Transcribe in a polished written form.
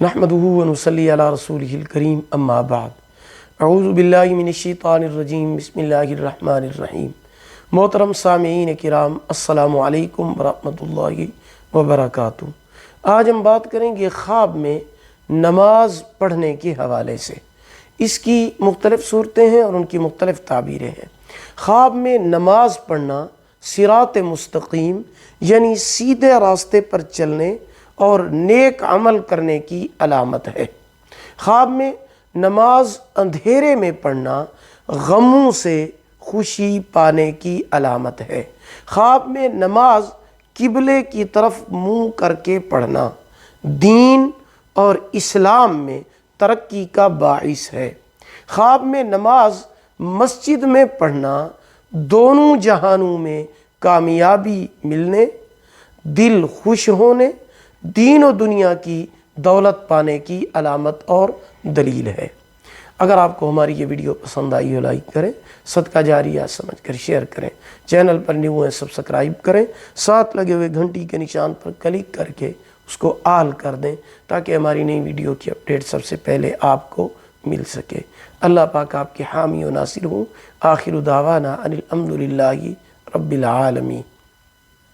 نحمدہ ونصلی علی رسولہ الکریم اما بعد اعوذ باللہ من الشیطان الرجیم بسم اللہ الرحمن الرحیم۔ محترم سامعین کرام، السلام علیکم ورحمۃ اللہ وبرکاتہ۔ آج ہم بات کریں گے خواب میں نماز پڑھنے کے حوالے سے۔ اس کی مختلف صورتیں ہیں اور ان کی مختلف تعبیریں ہیں۔ خواب میں نماز پڑھنا صراط مستقیم یعنی سیدھے راستے پر چلنے اور نیک عمل کرنے کی علامت ہے۔ خواب میں نماز اندھیرے میں پڑھنا غموں سے خوشی پانے کی علامت ہے۔ خواب میں نماز قبلے کی طرف منہ کر کے پڑھنا دین اور اسلام میں ترقی کا باعث ہے۔ خواب میں نماز مسجد میں پڑھنا دونوں جہانوں میں کامیابی ملنے، دل خوش ہونے، دین و دنیا کی دولت پانے کی علامت اور دلیل ہے۔ اگر آپ کو ہماری یہ ویڈیو پسند آئی ہو لائک کریں، صدقہ جاریہ سمجھ کر شیئر کریں، چینل پر نیو ہیں سبسکرائب کریں، ساتھ لگے ہوئے گھنٹی کے نشان پر کلک کر کے اس کو آل کر دیں تاکہ ہماری نئی ویڈیو کی اپڈیٹ سب سے پہلے آپ کو مل سکے۔ اللہ پاک آپ کے حامی و ناصر ہوں۔ آخر دعوانا ان الحمد للہ رب العالمین۔